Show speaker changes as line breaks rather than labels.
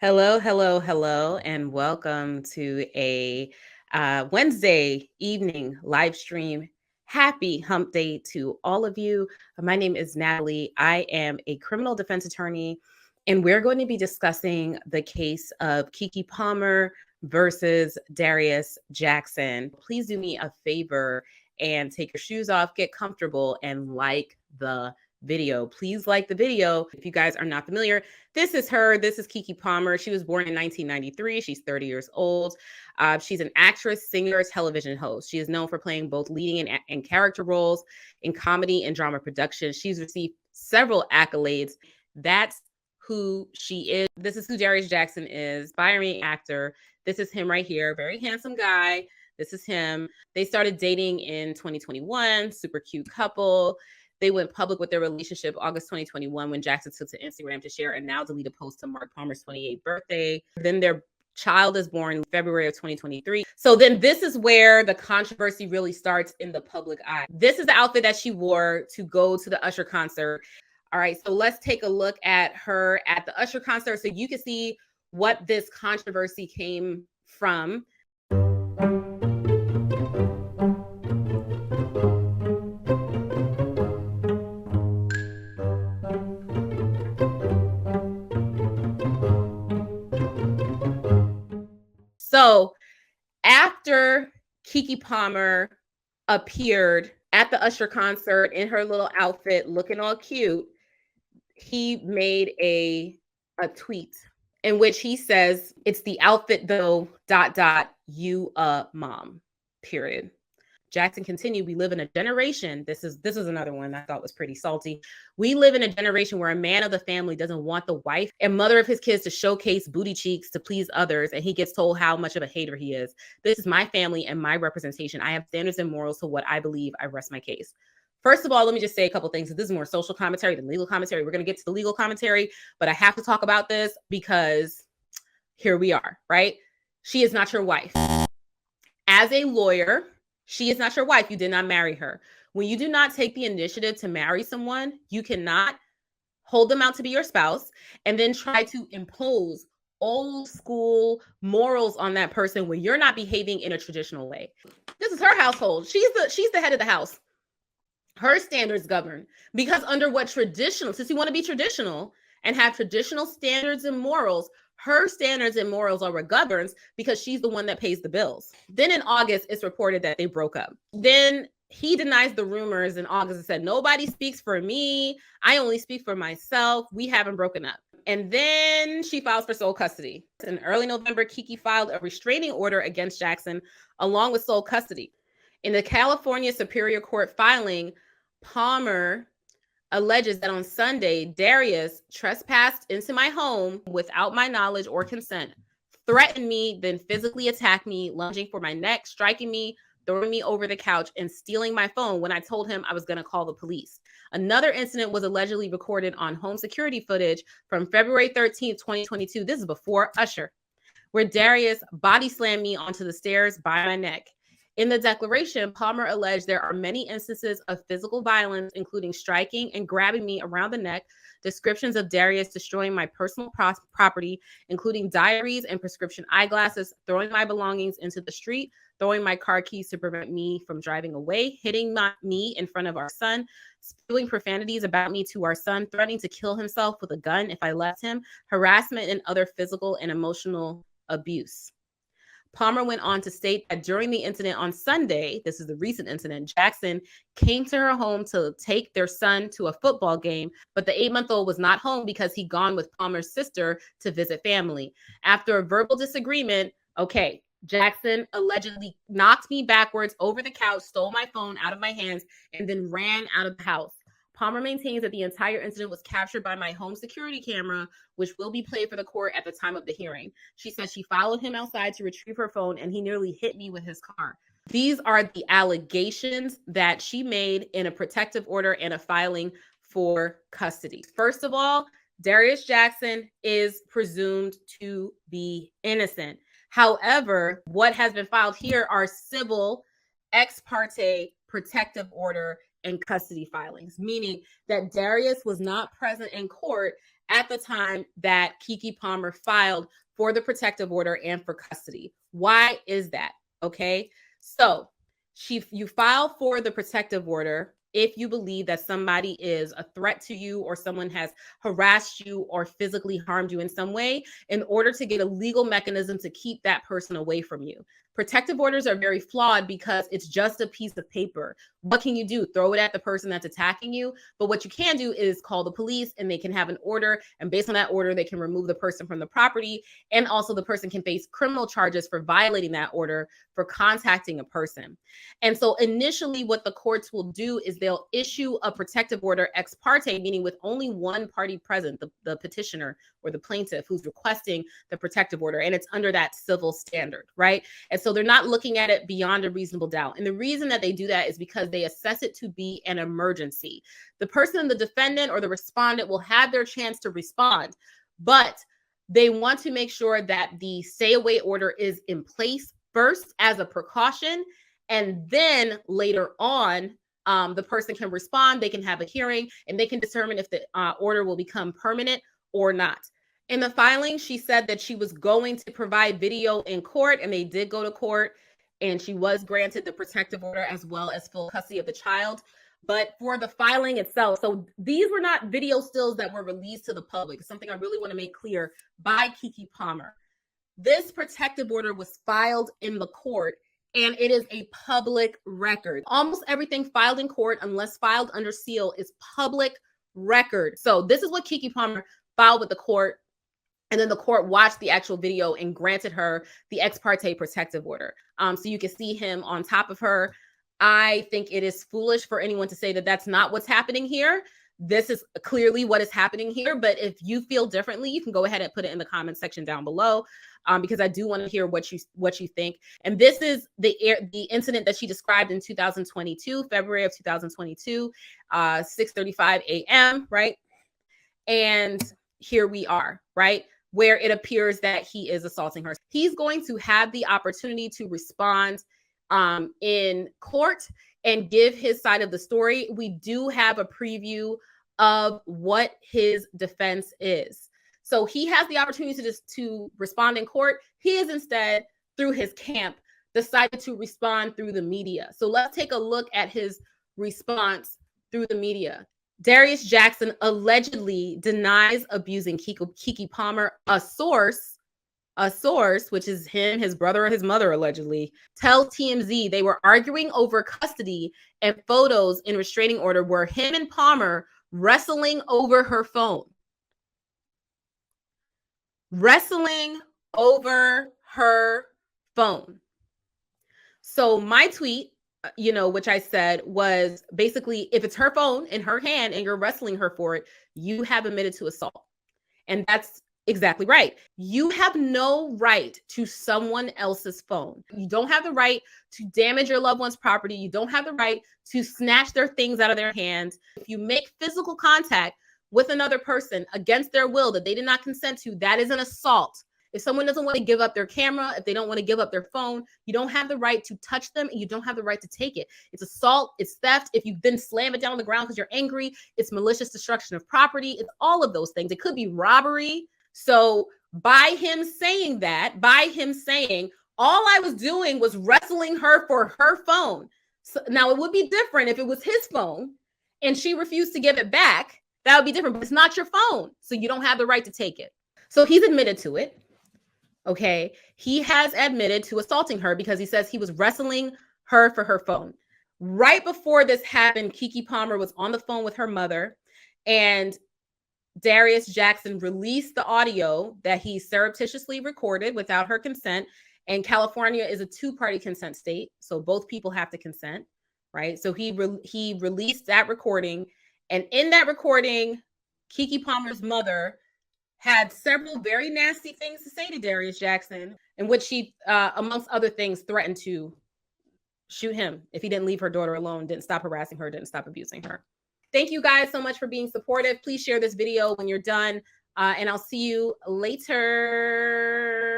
Hello, hello, hello, and welcome to a Wednesday evening live stream. Happy hump day to all of you. My name is Natalie. I am a criminal defense attorney, and we're going to be discussing the case of Keke Palmer versus Darius Jackson. Please do me a favor and take your shoes off, get comfortable, and like the video. Please like the video. If you guys are not familiar, this is her. This is Keke Palmer. She was born in 1993. She's 30 years old. She's an actress, singer, television host. She is known for playing both leading and character roles in comedy and drama production. She's received several accolades. That's who she is. This is who Darius Jackson is, aspiring actor. This is him right here, very handsome guy. This is him. They started dating in 2021, super cute couple. They went public with their relationship August 2021 when Jackson took to Instagram to share a now deleted post to mark Palmer's 28th birthday. Then their child is born in February of 2023. So then this is where the controversy really starts in the public eye. This is the outfit that she wore to go to the Usher concert. All right, so let's take a look at her at the Usher concert so you can see what this controversy came from. So after Keke Palmer appeared at the Usher concert in her little outfit, looking all cute, he made a tweet in which he says, "It's the outfit though, ... you a mom, period." Jackson continued, "We live in a generation." This is another one I thought was pretty salty. "We live in a generation where a man of the family doesn't want the wife and mother of his kids to showcase booty cheeks to please others, and he gets told how much of a hater he is. This is my family and my representation. I have standards and morals to what I believe. I rest my case." First of all, let me just say a couple things. This is more social commentary than legal commentary. We're going to get to the legal commentary, but I have to talk about this because here we are, right? She is not your wife. As a lawyer, she is not your wife. You did not marry her. When you do not take the initiative to marry someone, you cannot hold them out to be your spouse and then try to impose old school morals on that person when you're not behaving in a traditional way. This is her household. She's the head of the house. Her standards govern, because under what traditional, since you want to be traditional and have traditional standards and morals, her standards and morals are what governs, because she's the one that pays the bills. Then in August, it's reported that they broke up. Then he denies the rumors in August and said, "Nobody speaks for me. I only speak for myself. We haven't broken up." And then she files for sole custody. In early November, Keke filed a restraining order against Jackson along with sole custody. In the California Superior Court filing, Palmer alleges that on Sunday, Darius trespassed into my home without my knowledge or consent, threatened me, then physically attacked me, lunging for my neck, striking me, throwing me over the couch, and stealing my phone when I told him I was going to call the police. Another incident was allegedly recorded on home security footage from February 13th, 2022. This is before Usher, where Darius body slammed me onto the stairs by my neck. In the declaration, Palmer alleged there are many instances of physical violence, including striking and grabbing me around the neck, descriptions of Darius destroying my personal property, including diaries and prescription eyeglasses, throwing my belongings into the street, throwing my car keys to prevent me from driving away, hitting me in front of our son, spewing profanities about me to our son, threatening to kill himself with a gun if I left him, harassment and other physical and emotional abuse. Palmer went on to state that during the incident on Sunday, this is the recent incident, Jackson came to her home to take their son to a football game, but the 8-month-old was not home because he'd gone with Palmer's sister to visit family. After a verbal disagreement, Jackson allegedly knocked me backwards over the couch, stole my phone out of my hands, and then ran out of the house. Palmer maintains that the entire incident was captured by my home security camera, which will be played for the court at the time of the hearing. She says she followed him outside to retrieve her phone, and he nearly hit me with his car. These are the allegations that she made in a protective order and a filing for custody. First of all, Darius Jackson is presumed to be innocent. However, what has been filed here are civil ex parte protective order and custody filings, meaning that Darius was not present in court at the time that Keke Palmer filed for the protective order and for custody. Why is that? Okay, so you file for the protective order if you believe that somebody is a threat to you or someone has harassed you or physically harmed you in some way, in order to get a legal mechanism to keep that person away from you. Protective orders are very flawed because it's just a piece of paper. What can you do? Throw it at the person that's attacking you. But what you can do is call the police and they can have an order. And based on that order, they can remove the person from the property. And also the person can face criminal charges for violating that order for contacting a person. And so initially what the courts will do is they'll issue a protective order ex parte, meaning with only one party present, the petitioner or the plaintiff who's requesting the protective order. And it's under that civil standard, right? And so they're not looking at it beyond a reasonable doubt. And the reason that they do that is because they assess it to be an emergency. The person, the defendant or the respondent, will have their chance to respond, but they want to make sure that the stay away order is in place first as a precaution. And then later on, the person can respond, they can have a hearing, and they can determine if the order will become permanent or not. In the filing, she said that she was going to provide video in court, and they did go to court, and she was granted the protective order as well as full custody of the child. But for the filing itself, so these were not video stills that were released to the public. Something I really want to make clear by Keke Palmer. This protective order was filed in the court, and it is a public record. Almost everything filed in court, unless filed under seal, is public record. So this is what Keke Palmer filed with the court. And then the court watched the actual video and granted her the ex parte protective order. So you can see him on top of her. I think it is foolish for anyone to say that that's not what's happening here. This is clearly what is happening here. But if you feel differently, you can go ahead and put it in the comment section down below, because I do want to hear what you think. And this is the incident that she described in 2022, February of 2022, 6:35 a.m., right? And here we are, right? Where it appears that he is assaulting her. He's going to have the opportunity to respond in court and give his side of the story. We do have a preview of what his defense is. So he has the opportunity to respond in court. He is instead, through his camp, decided to respond through the media. So let's take a look at his response through the media. Darius Jackson allegedly denies abusing Keke Palmer. A source, which is him, his brother, or his mother, allegedly, tells TMZ they were arguing over custody, and photos in restraining order were him and Palmer wrestling over her phone. Wrestling over her phone. So my tweet, which I said was basically, if it's her phone in her hand and you're wrestling her for it, you have admitted to assault. And that's exactly right. You have no right to someone else's phone. You don't have the right to damage your loved one's property. You don't have the right to snatch their things out of their hands. If you make physical contact with another person against their will that they did not consent to, that is an assault. If someone doesn't want to give up their camera, if they don't want to give up their phone, you don't have the right to touch them, and you don't have the right to take it. It's assault, it's theft. If you then slam it down on the ground because you're angry, it's malicious destruction of property. It's all of those things. It could be robbery. So by him saying that, all I was doing was wrestling her for her phone. So now it would be different if it was his phone and she refused to give it back. That would be different, but it's not your phone. So you don't have the right to take it. So he's admitted to it. Okay, he has admitted to assaulting her because he says he was wrestling her for her phone. Right before this happened, Keke Palmer was on the phone with her mother, and Darius Jackson released the audio that he surreptitiously recorded without her consent. And California is a two-party consent state, so both people have to consent, right? So he released that recording, and in that recording, Keke Palmer's mother had several very nasty things to say to Darius Jackson, in which she, amongst other things, threatened to shoot him if he didn't leave her daughter alone, didn't stop harassing her, didn't stop abusing her. Thank you guys so much for being supportive. Please share this video when you're done, and I'll see you later.